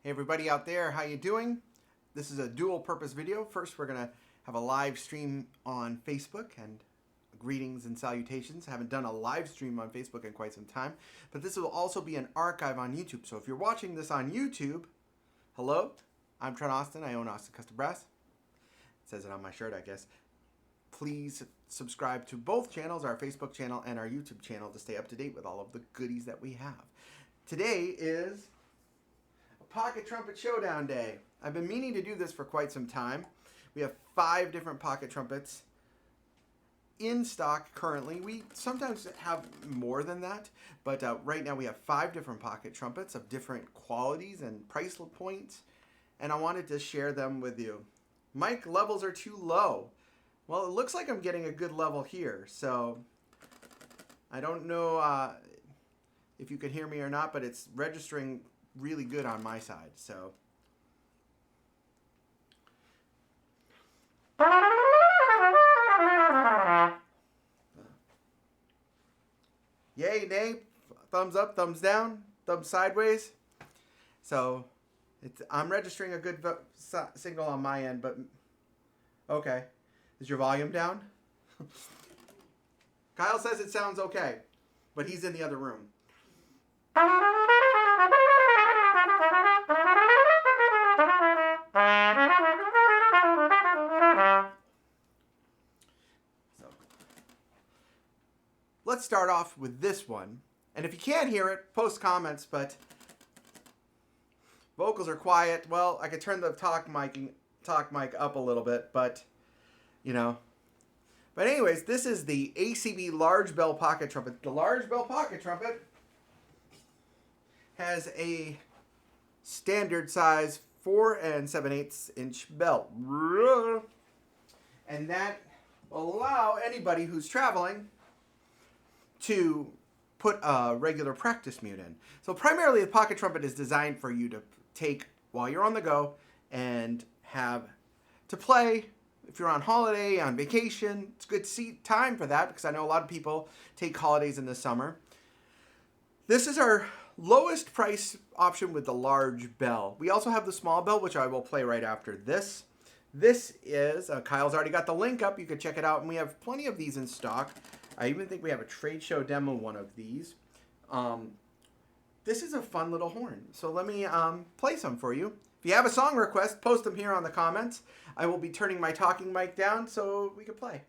Hey everybody out there, how you doing? This is a dual purpose video. First we're going to have a live stream on Facebook, and greetings and salutations. I haven't done a live stream on Facebook in quite some time, but this will also be an archive on YouTube. So if you're watching this on YouTube, hello, I'm Trent Austin. I own Austin Custom Brass. It says it on my shirt, I guess. Please subscribe to both channels, our Facebook channel and our YouTube channel, to stay up to date with all of the goodies that we have. Today is Pocket Trumpet Showdown Day. I've been meaning to do this for quite some time. We have 5 different pocket trumpets in stock currently. We sometimes have more than that, but right now we have 5 different pocket trumpets of different qualities and price points, and I wanted to share them with you. Mic levels are too low. Well, it looks like I'm getting a good level here, so I don't know if you can hear me or not, but it's registering really good on my side. So yay, nay, thumbs up, thumbs down, thumbs sideways. So I'm registering a good signal on my end, but okay. Is your volume down? Kyle says it sounds okay, but he's in the other room. So let's start off with this one. And if you can't hear it, post comments, but vocals are quiet. Well, I could turn the talk mic up a little bit, but you know. But anyways, this is the ACB large bell pocket trumpet. The large bell pocket trumpet has a standard size 4 7/8 inch bell. And that will allow anybody who's traveling to put a regular practice mute in. So primarily the pocket trumpet is designed for you to take while you're on the go and have to play. If you're on holiday, on vacation, it's a good time for that, because I know a lot of people take holidays in the summer. This is our lowest price option with the large bell. We also have the small bell, which I will play right after this. This is, Kyle's already got the link up. You can check it out, and we have plenty of these in stock. I even think we have a trade show demo one of these. This is a fun little horn. So let me play some for you. If you have a song request, post them here on the comments. I will be turning my talking mic down so we can play.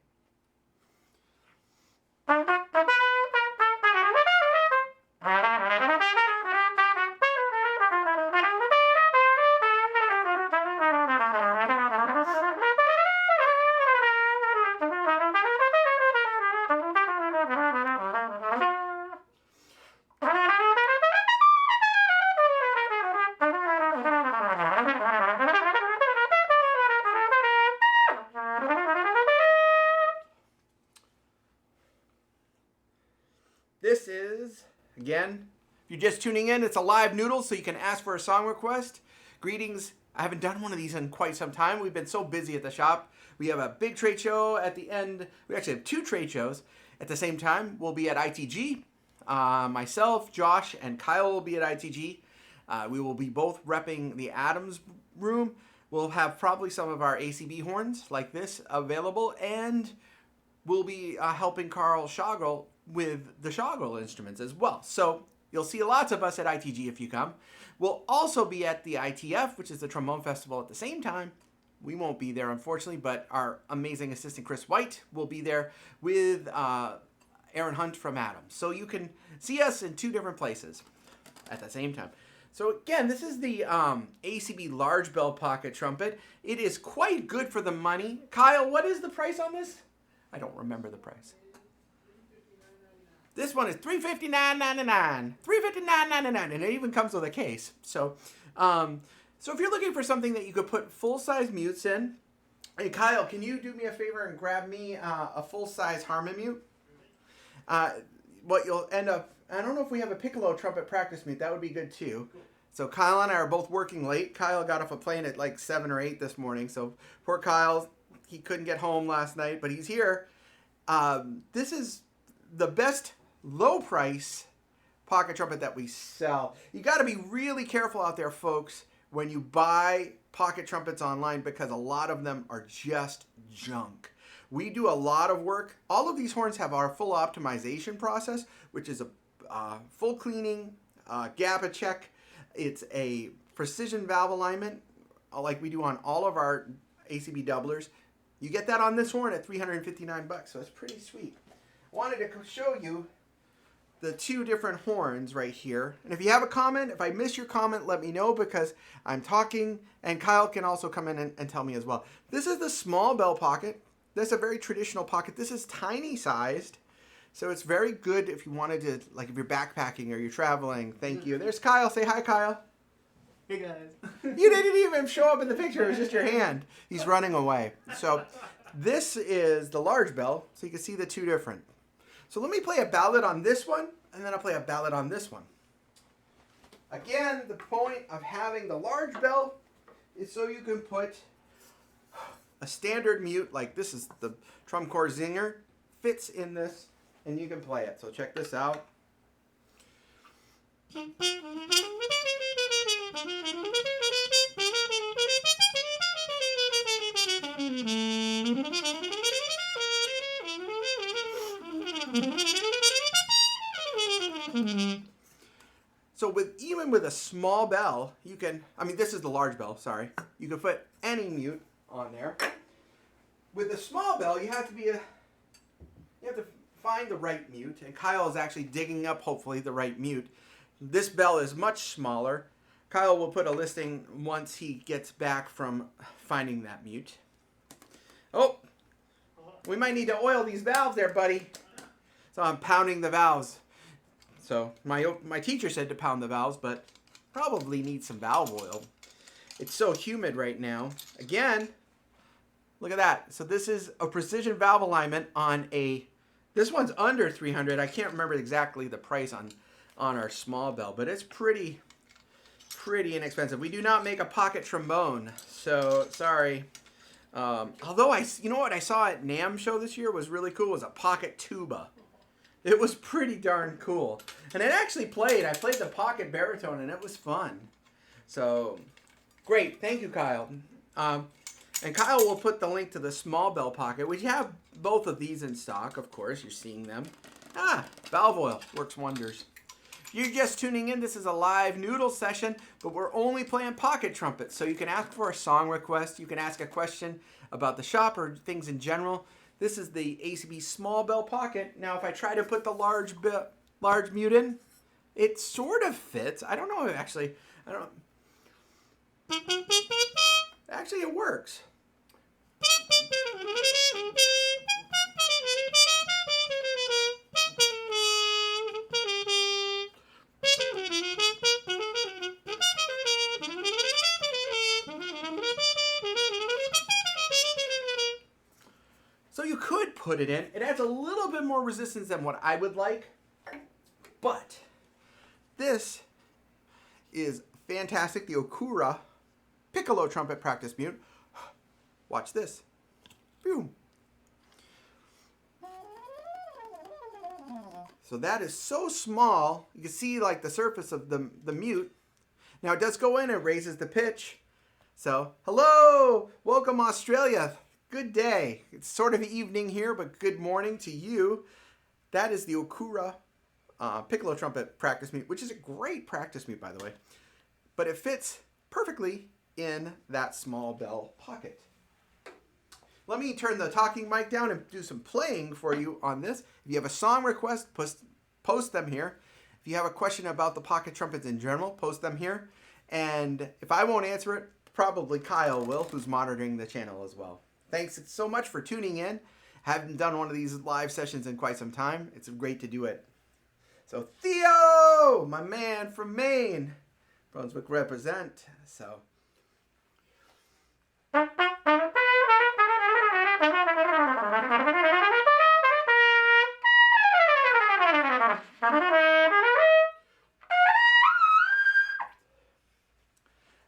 This is, again, if you're just tuning in, it's a live noodle, so you can ask for a song request. Greetings. I haven't done one of these in quite some time. We've been so busy at the shop. We have a big trade show at the end. We actually have 2 trade shows at the same time. We'll be at ITG. Myself, Josh, and Kyle will be at ITG. We will be both repping the Adams room. We'll have probably some of our ACB horns like this available, and we'll be helping Carl Schagerl with the Schagerl instruments as well. So you'll see lots of us at ITG if you come. We'll also be at the ITF, which is the Trombone Festival, at the same time. We won't be there, unfortunately, but our amazing assistant Chris White will be there with Aaron Hunt from Adams. So you can see us in 2 different places at the same time. So again, this is the ACB large bell pocket trumpet. It is quite good for the money. Kyle, what is the price on this? I don't remember the price. This one is $359.99. $359.99, and it even comes with a case. So, so if you're looking for something that you could put full-size mutes in, hey Kyle, can you do me a favor and grab me a full-size Harmon mute? What you'll end up, I don't know if we have a piccolo trumpet practice mute. That would be good too. So Kyle and I are both working late. Kyle got off a plane at like 7 or 8 this morning. So poor Kyle, he couldn't get home last night, but he's here. This is the best low price pocket trumpet that we sell. You got to be really careful out there, folks, when you buy pocket trumpets online because a lot of them are just junk. We do a lot of work. All of these horns have our full optimization process, which is a full cleaning, GABA check. It's a precision valve alignment, like we do on all of our ACB doublers. You get that on this horn at $359, so it's pretty sweet. I wanted to show you the two different horns right here. And if you have a comment, if I miss your comment, let me know because I'm talking, and Kyle can also come in and tell me as well. This is the small bell pocket. This is a very traditional pocket. This is tiny sized, so it's very good if you wanted to, like if you're backpacking or you're traveling. Thank you. There's Kyle. Say hi, Kyle. Hey guys. You didn't even show up in the picture. It was just your hand. He's running away. So this is the large bell, so you can see the two different. So let me play a ballad on this one, and then I'll play a ballad on this one. Again, the point of having the large bell is so you can put a standard mute, like this is the Drum Corps Zinger, fits in this, and you can play it. So check this out. So even with a small bell, you can, I mean this is the large bell, sorry. You can put any mute on there. With a small bell, you have to find the right mute, and Kyle is actually digging up hopefully the right mute. This bell is much smaller. Kyle will put a listing once he gets back from finding that mute. Oh, we might need to oil these valves there, buddy. So I'm pounding the valves. So my teacher said to pound the valves, but probably need some valve oil. It's so humid right now. Again, look at that. So this is a precision valve alignment on this one's under 300. I can't remember exactly the price on our small bell, but it's pretty inexpensive. We do not make a pocket trombone, so sorry. Although you know what I saw at NAMM show this year was really cool, was a pocket tuba. It was pretty darn cool. And it actually played. I played the pocket baritone and it was fun. So, great. Thank you, Kyle. And Kyle will put the link to the small bell pocket. We have both of these in stock, of course. You're seeing them. Valve oil works wonders. If you're just tuning in, this is a live noodle session, but we're only playing pocket trumpets. So you can ask for a song request. You can ask a question about the shop or things in general. This is the ACB small bell pocket. Now, if I try to put the large mute in, it sort of fits. I don't know, actually. Actually, it works. So you could put it in. It adds a little bit more resistance than what I would like, but this is fantastic. The Okura piccolo trumpet practice mute. Watch this. Boom. So that is so small. You can see like the surface of the mute. Now it does go in and raises the pitch. So, hello, welcome Australia. Good day. It's sort of evening here, but good morning to you. That is the Okura piccolo trumpet practice mute, which is a great practice mute, by the way. But it fits perfectly in that small bell pocket. Let me turn the talking mic down and do some playing for you on this. If you have a song request, post them here. If you have a question about the pocket trumpets in general, post them here. And if I won't answer it, probably Kyle will, who's monitoring the channel as well. Thanks so much for tuning in. Haven't done one of these live sessions in quite some time. It's great to do it. So Theo, my man from Maine, Brunswick represent. So.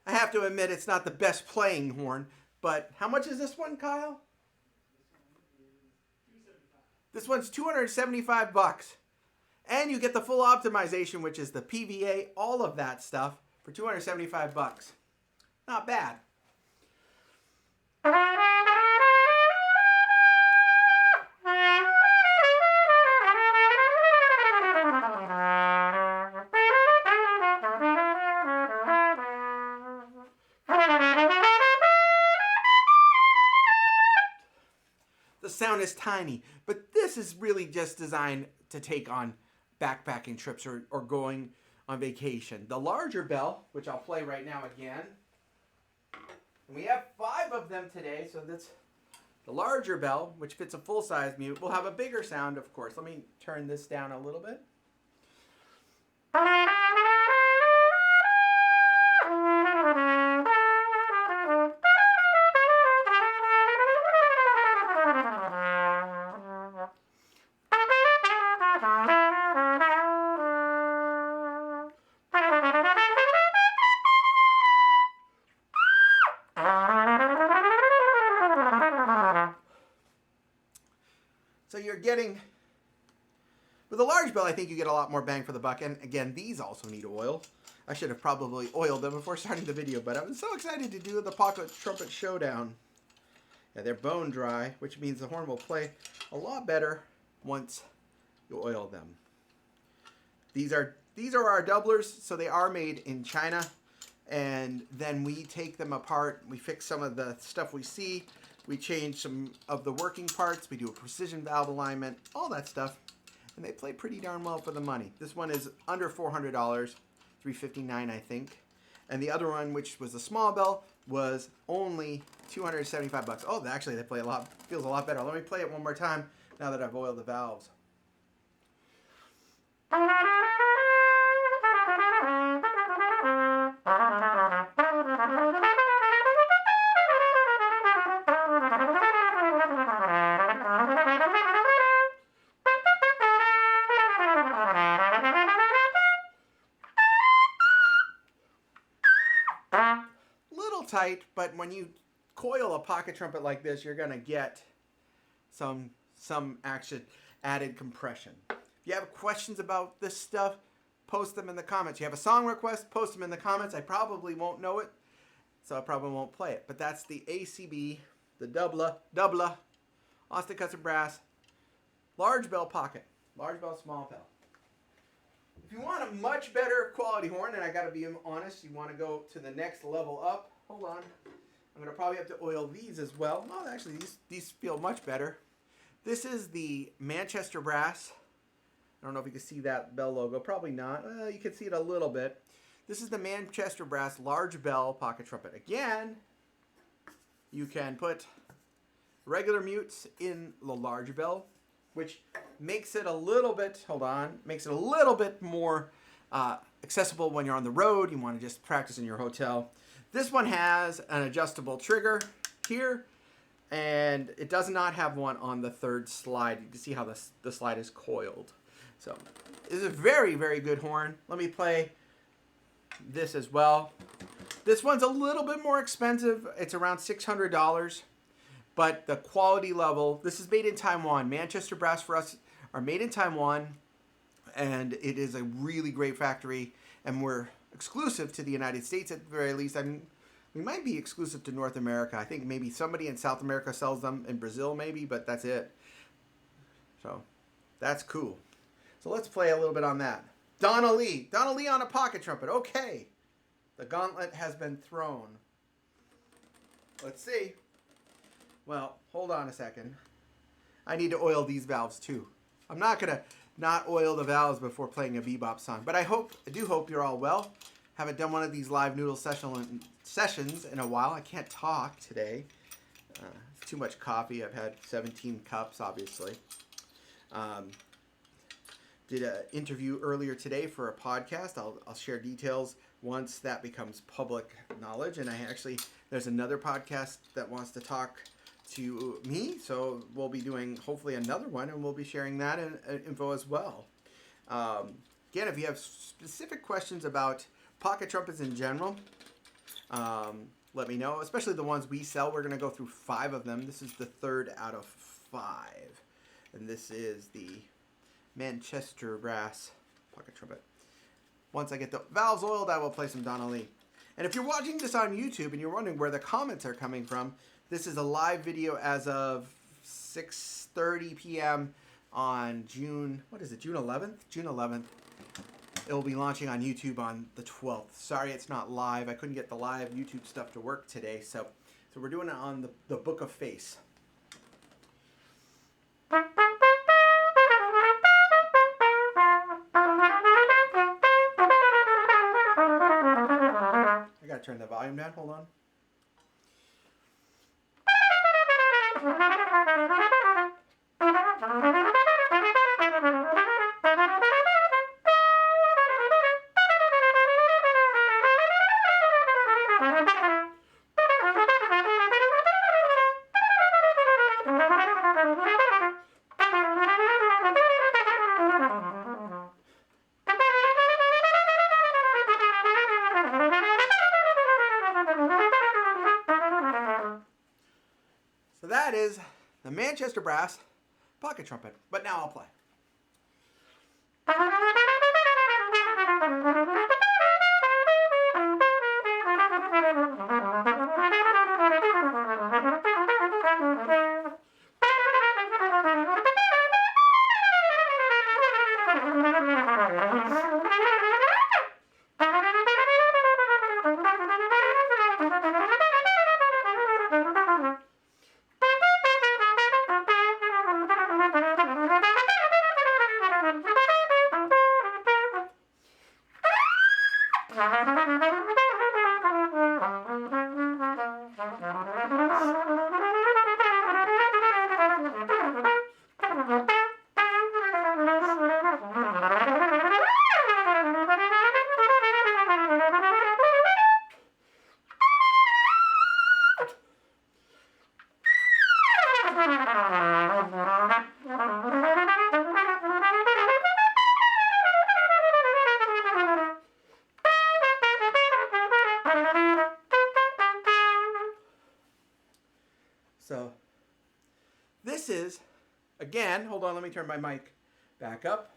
I have to admit it's not the best playing horn, but how much is this one, Kyle? This one's $275. And you get the full optimization, which is the PVA, all of that stuff, for $275. Not bad. The sound is tiny, but this is really just designed to take on backpacking trips or going on vacation. The larger bell, which I'll play right now again, and we have 5 of them today, so that's the larger bell, which fits a full-size mute, will have a bigger sound, of course. Let me turn this down a little bit. So you're getting, with a large bell, I think you get a lot more bang for the buck. And again, these also need oil. I should have probably oiled them before starting the video, but I was so excited to do the Pocket Trumpet Showdown. Yeah, they're bone dry, which means the horn will play a lot better once you oil them. These are our doublers, so they are made in China. And then we take them apart. We fix some of the stuff we see. We change some of the working parts. We do a precision valve alignment, all that stuff. And they play pretty darn well for the money. This one is under $400, $359 I think. And the other one, which was the small bell, was only $275. Oh, actually they play a lot, feels a lot better. Let me play it one more time now that I've oiled the valves. Tight, but when you coil a pocket trumpet like this, you're gonna get some action, added compression. If you have questions about this stuff, post them in the comments. You have a song request, post them in the comments. I probably won't know it, so I probably won't play it. But that's the ACB, the Doubla, Austin Custom Brass, large bell pocket, large bell, small bell. If you want a much better quality horn, and I gotta be honest, you want to go to the next level up. Hold on. I'm going to probably have to oil these as well. No, actually, these feel much better. This is the Manchester Brass. I don't know if you can see that bell logo. Probably not. You can see it a little bit. This is the Manchester Brass large bell pocket trumpet. Again, you can put regular mutes in the large bell, which makes it a little bit, makes it a little bit more accessible when you're on the road. You want to just practice in your hotel. This one has an adjustable trigger here, and it does not have one on the third slide. You can see how the slide is coiled. So this is a very, very good horn. Let me play this as well. This one's a little bit more expensive. It's around $600, but the quality level, this is made in Taiwan. Manchester Brass for us are made in Taiwan, and it is a really great factory, and we're exclusive to the United States at the very least. I mean, we might be exclusive to North America. I think maybe somebody in South America sells them, in Brazil maybe, but that's it. So that's cool. So let's play a little bit on that. Donna Lee on a pocket trumpet. Okay, the gauntlet has been thrown. Let's see. Well, hold on a second. I need to oil these valves too. I'm not gonna not oil the valves before playing a bebop song, but I do hope you're all well. Haven't done one of these live noodle sessions in a while. I can't talk today. It's too much coffee. I've had 17 cups, obviously. Did an interview earlier today for a podcast. I'll share details once that becomes public knowledge. And there's another podcast that wants to talk to me, so we'll be doing hopefully another one, and we'll be sharing that info as well. Again, if you have specific questions about pocket trumpets in general, let me know, especially the ones we sell. We're going to go through 5 of them. This is the 3rd out of 5, and this is the Manchester Brass pocket trumpet. Once I get the valves oiled, I will play some Donna Lee. And if you're watching this on YouTube and you're wondering where the comments are coming from, this is a live video as of 6:30 p.m. on June 11th? June 11th. It will be launching on YouTube on the 12th. Sorry it's not live. I couldn't get the live YouTube stuff to work today, so we're doing it on the Book of Face. I gotta turn the volume down. Hold on. So that is the Manchester Brass pocket trumpet. But now I'll play. So this is, again, hold on, let me turn my mic back up.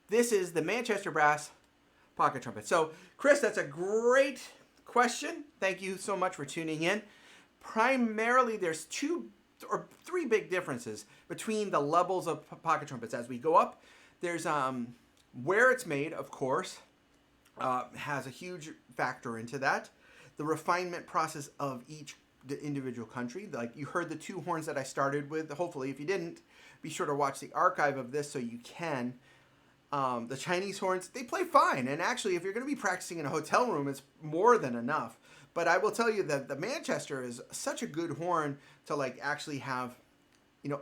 This is the Manchester Brass pocket trumpet. So Chris, that's a great question. Thank you so much for tuning in. Primarily, there's 2 or 3 big differences between the levels of pocket trumpets. As we go up, there's where it's made, of course, has a huge factor into that. The refinement process of the individual country. Like you heard the 2 horns that I started with. Hopefully, if you didn't, be sure to watch the archive of this so you can. The Chinese horns, they play fine. And actually, if you're going to be practicing in a hotel room, it's more than enough. But I will tell you that the Manchester is such a good horn to like actually have,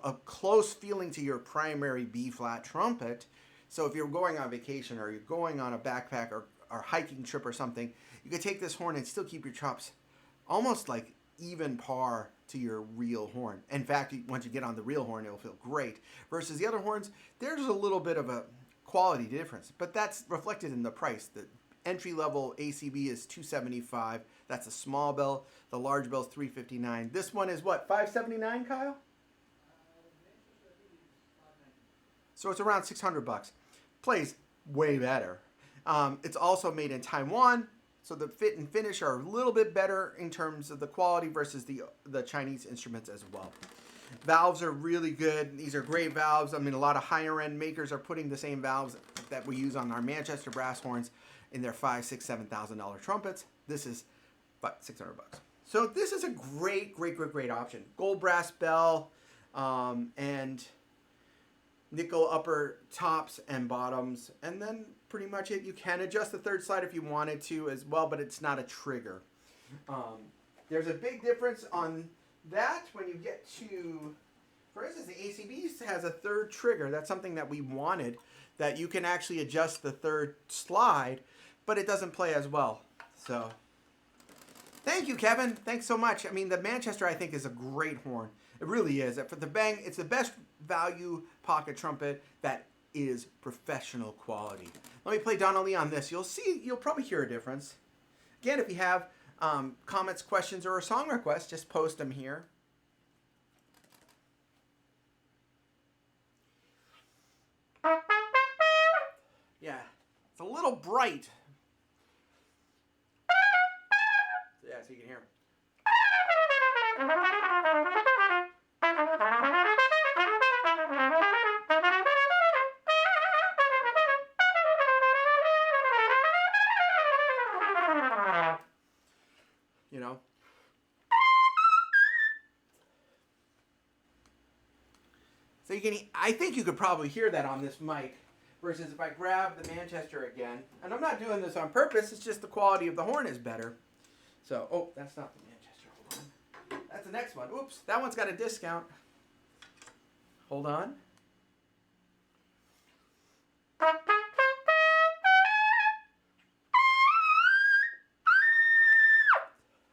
a close feeling to your primary B-flat trumpet. So if you're going on vacation or you're going on a backpack or hiking trip or something, you could take this horn and still keep your chops almost like even par to your real horn. In fact, once you get on the real horn, it'll feel great. Versus the other horns, there's a little bit of a quality difference, but that's reflected in the price. The entry-level ACB is $275. That's a small bell. The large bell is $359. This one is what, $579, Kyle? So it's around $600. Plays way better. It's also made in Taiwan, so the fit and finish are a little bit better in terms of the quality versus the Chinese instruments as well. Valves are really good. These are great valves. I mean, a lot of higher end makers are putting the same valves that we use on our Manchester brass horns in their $5,000, $6,000, $7,000 trumpets. This is $600. So this is a great option. Gold brass bell and nickel upper tops and bottoms, and then pretty much it. You can adjust the third slide if you wanted to as well, but it's not a trigger. There's a big difference on that when you get to, for instance, the ACB has a third trigger. That's something that we wanted, that you can actually adjust the third slide, but it doesn't play as well. So thank you, Kevin. Thanks so much. I mean, the Manchester, I think, is a great horn. It really is. For the bang, it's the best value pocket trumpet that is professional quality. Let me play Donna Lee on this. You'll probably hear a difference. Again, if you have comments, questions, or a song request, just post them here. Yeah, it's a little bright. can hear. You know? So you can, I think you could probably hear that on this mic, versus if I grab the Manchester again, and I'm not doing this on purpose, it's just the quality of the horn is better. So, oh, that's not the Manchester, hold on. That's the next one. Oops, that one's got a discount. Hold on.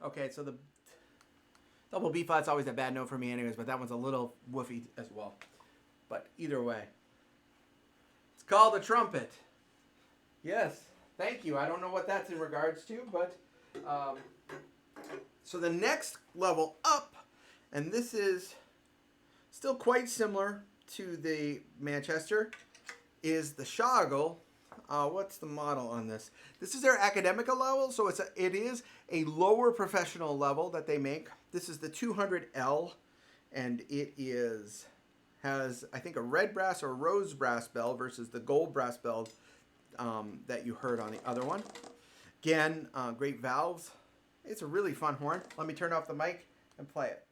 Okay, so the double B flat's always a bad note for me anyways, but that one's a little woofy as well. But either way. It's called a trumpet. Yes, thank you. I don't know what that's in regards to, but... so the next level up, and this is still quite similar to the Manchester, is the Schagerl. What's the model on this? This is their Academica level, so it is a lower professional level that they make. This is the 200L, and it has I think a red brass or rose brass bell versus the gold brass bell that you heard on the other one. Again, great valves. It's a really fun horn. Let me turn off the mic and play it.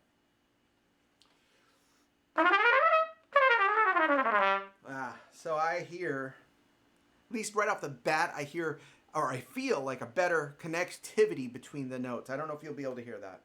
So I hear, at least right off the bat, I hear, or I feel like a better connectivity between the notes. I don't know if you'll be able to hear that.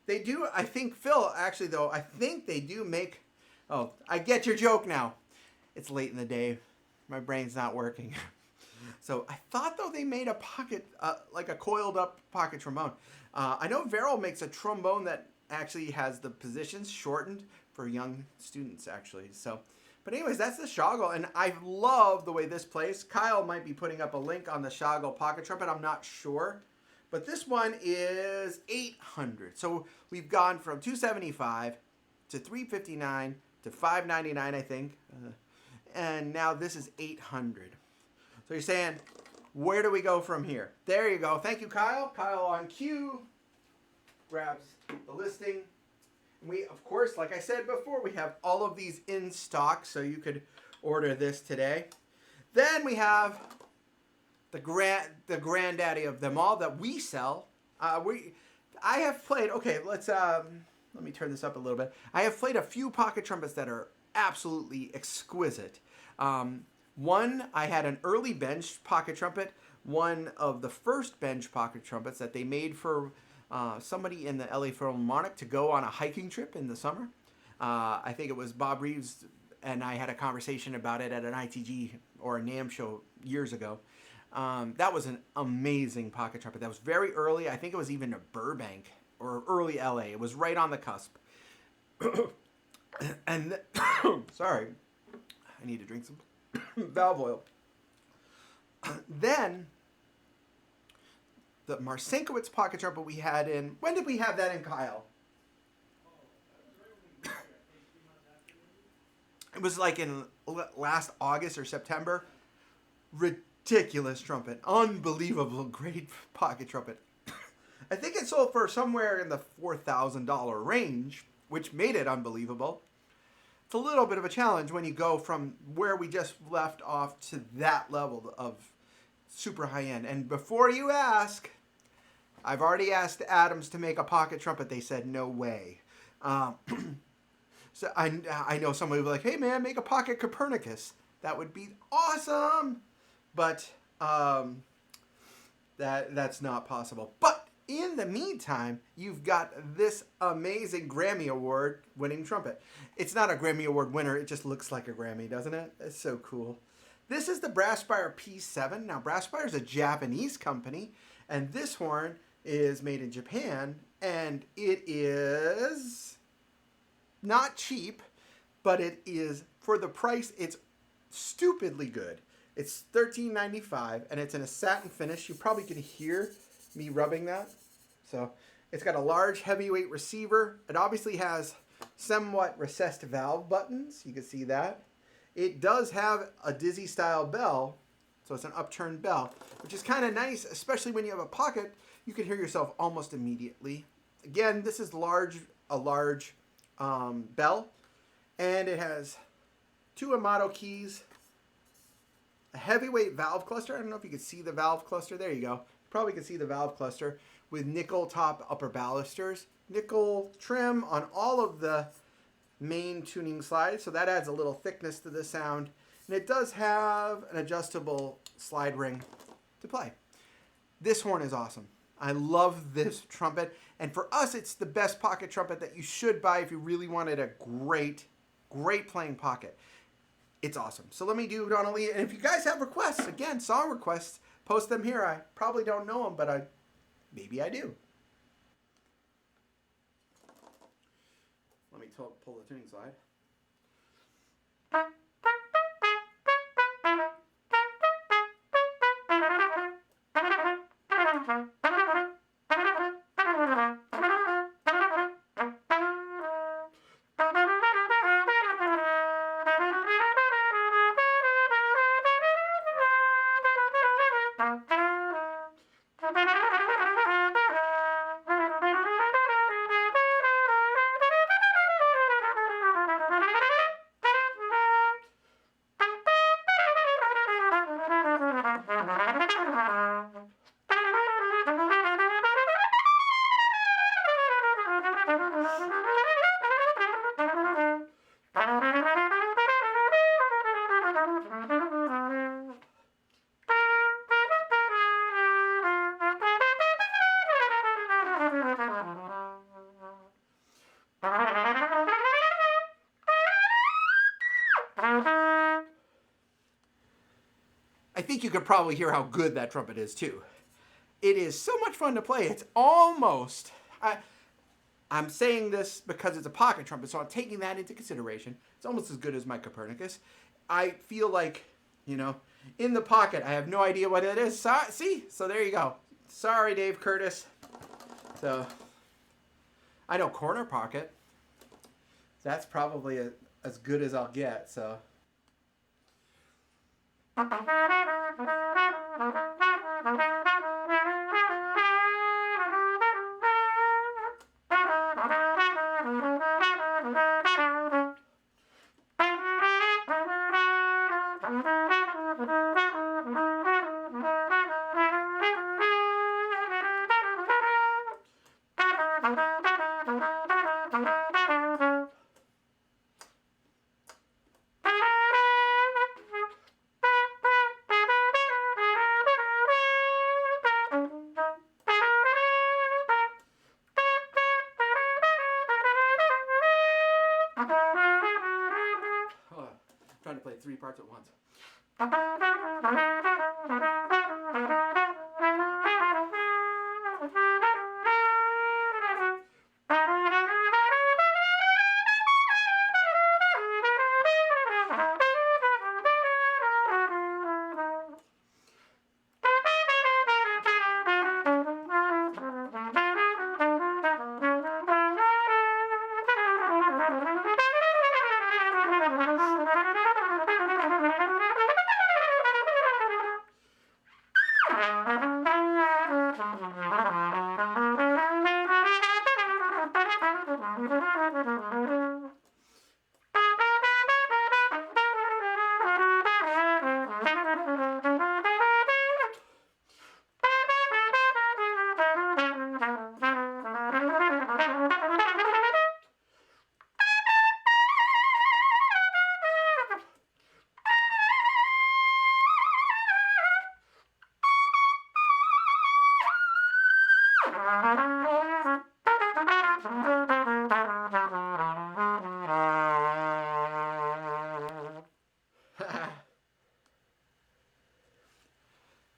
They do, I think, Phil, actually, though, I think they do make... Oh, I get your joke now. It's late in the day. My brain's not working. So I thought, though, they made a pocket, like a coiled-up pocket trombone. I know Verrill makes a trombone that actually has the positions shortened for young students, actually. So, but anyways, that's the Schagerl, and I love the way this plays. Kyle might be putting up a link on the Schagerl pocket trumpet. I'm not sure. But this one is 800. So we've gone from 275 to 359 to 599, I think. And now this is 800. So you're saying, where do we go from here? There you go. Thank you, Kyle. Kyle on cue grabs the listing. And we, of course, like I said before, we have all of these in stock, so you could order this today. Then we have the granddaddy of them all that we sell. I have played, okay, let me turn this up a little bit. I have played a few pocket trumpets that are absolutely exquisite. One, I had an early bench pocket trumpet, one of the first bench pocket trumpets that they made for somebody in the LA Philharmonic to go on a hiking trip in the summer. I think it was Bob Reeves, and I had a conversation about it at an ITG or a NAMM show years ago. That was an amazing pocket trumpet. That was very early. I think it was even a Burbank or early LA. It was right on the cusp. And sorry, I need to drink some valve oil. Then the Marcinkiewicz pocket trumpet we had in. When did we have that in, Kyle? It was like in last August or September. Ridiculous trumpet. Unbelievable great pocket trumpet. I think it sold for somewhere in the $4,000 range, which made it unbelievable. It's a little bit of a challenge when you go from where we just left off to that level of super high end. And before you ask, I've already asked Adams to make a pocket trumpet. They said no way. So I know somebody would be like, hey man, make a pocket Copernicus. That would be awesome. But that's not possible. But in the meantime, you've got this amazing Grammy Award winning trumpet. It's not a Grammy Award winner, it just looks like a Grammy, doesn't it? It's so cool. This is the Brasspire P7. Now, Brasspire is a Japanese company, and this horn is made in Japan, and it is not cheap, but it is, for the price, it's stupidly good. It's $13.95, and it's in a satin finish. You probably can hear me rubbing that. So it's got a large heavyweight receiver. It obviously has somewhat recessed valve buttons. You can see that. It does have a dizzy style bell, so it's an upturned bell, which is kind of nice, especially when you have a pocket. You can hear yourself almost immediately. Again, this is a large bell, and it has 2 Amato keys, a heavyweight valve cluster. I don't know if you can see the valve cluster. There you go. You probably can see the valve cluster with nickel top upper balusters, nickel trim on all of the main tuning slides, so that adds a little thickness to the sound. And it does have an adjustable slide ring to play. This horn is awesome. I love this trumpet, and for us, it's the best pocket trumpet that you should buy if you really wanted a great playing pocket. It's awesome. So let me do Donald Lee, and if you guys have requests, again, song requests, post them here. I probably don't know them, but maybe I do. Let me pull the tuning slide. I think you could probably hear how good that trumpet is too. It is so much fun to play. It's almost, I'm saying this because it's a pocket trumpet, so I'm taking that into consideration. It's almost as good as my Copernicus. I feel like, in the pocket, I have no idea what it is. See? So there you go. Sorry, Dave Curtis. So, I know corner pocket. That's probably as good as I'll get, so. Trying to play 3 parts at once.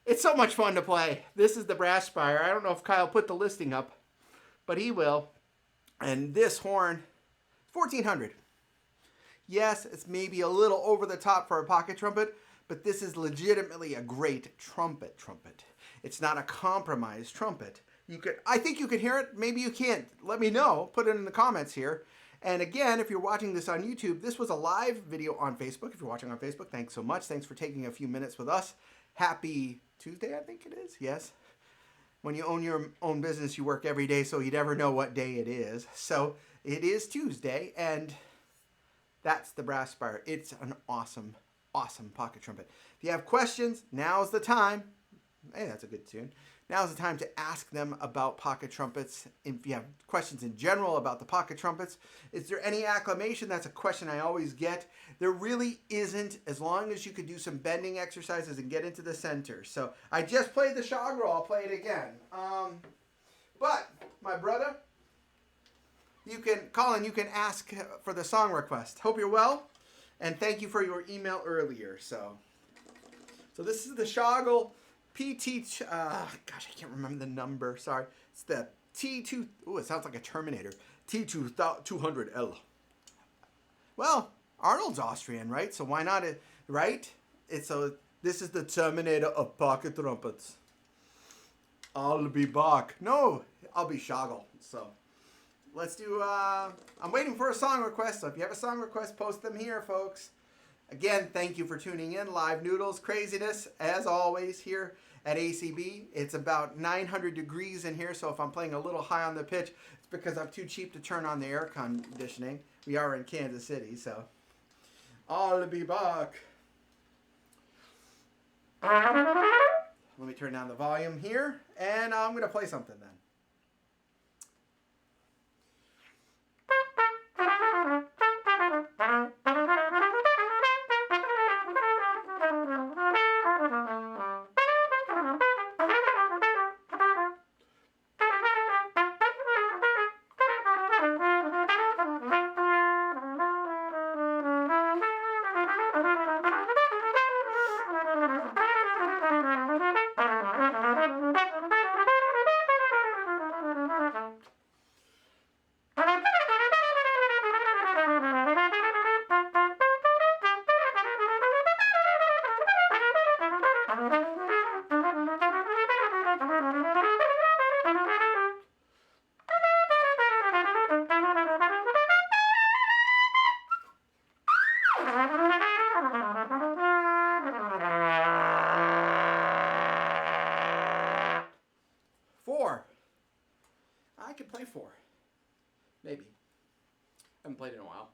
It's so much fun to play. This is the Brasspire. I don't know if Kyle put the listing up, but he will. And this horn, 1400. Yes, it's maybe a little over the top for a pocket trumpet, but this is legitimately a great trumpet. It's not a compromised trumpet. I think you could hear it. Maybe you can't. Let me know. Put it in the comments here. And again, if you're watching this on YouTube, this was a live video on Facebook. If you're watching on Facebook, thanks so much. Thanks for taking a few minutes with us. Happy Tuesday, I think it is. Yes. When you own your own business, you work every day, so you never know what day it is. So it is Tuesday, and that's the Brasspire. It's an awesome, awesome pocket trumpet. If you have questions, now's the time. Hey, that's a good tune. Now's the time to ask them about pocket trumpets. If you have questions in general about the pocket trumpets, is there any acclamation? That's a question I always get. There really isn't, as long as you could do some bending exercises and get into the center. So I just played the Schagerl. I'll play it again. But my brother, Colin, you can ask for the song request. Hope you're well, and thank you for your email earlier. So this is the Schagerl PT, gosh, I can't remember the number. Sorry. It's the T2, ooh, it sounds like a Terminator. T200L. Well, Arnold's Austrian, right? So why not, right? This is the Terminator of pocket trumpets. I'll be back. No, I'll be Schagerl. So let's do, I'm waiting for a song request. So if you have a song request, post them here, folks. Again, thank you for tuning in. Live Noodles craziness, as always, here at ACB. It's about 900 degrees in here, so if I'm playing a little high on the pitch, it's because I'm too cheap to turn on the air conditioning. We are in Kansas City, so I'll be back. Let me turn down the volume here, and I'm going to play something then. I could play 4. Maybe. Haven't played in a while.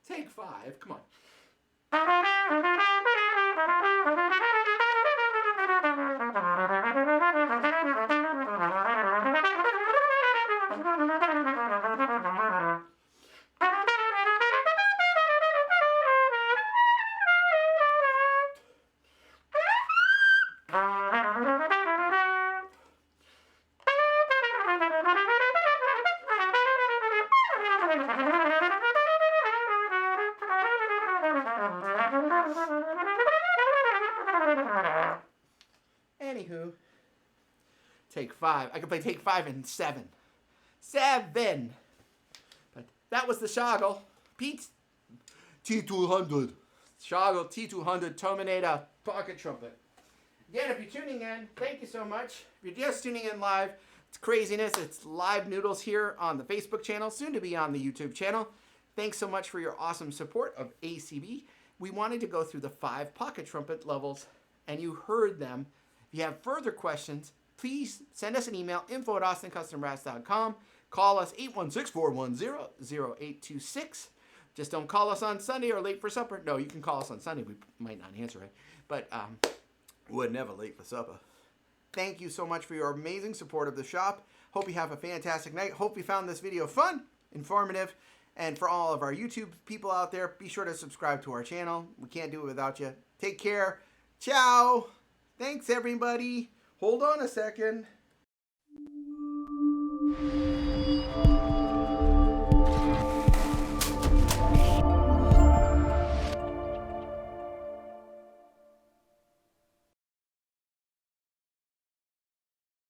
Take 5, come on. Anywho, take 5. I can play take 5 and 7. 7. But that was the Schagerl Pete's T200. Schagerl T200 Terminator pocket trumpet. Again, if you're tuning in, thank you so much. If you're just tuning in live, it's craziness. It's Live Noodles here on the Facebook channel, soon to be on the YouTube channel. Thanks so much for your awesome support of ACB. We wanted to go through the 5 pocket trumpet levels, and you heard them. If you have further questions, please send us an email, info@austinCustomBrass.com. Call us 816-410-0826. Just don't call us on Sunday or late for supper. No, you can call us on Sunday. We might not answer it, but we're never late for supper. Thank you so much for your amazing support of the shop. Hope you have a fantastic night. Hope you found this video fun, informative, and for all of our YouTube people out there, be sure to subscribe to our channel. We can't do it without you. Take care. Ciao. Thanks, everybody. Hold on a second.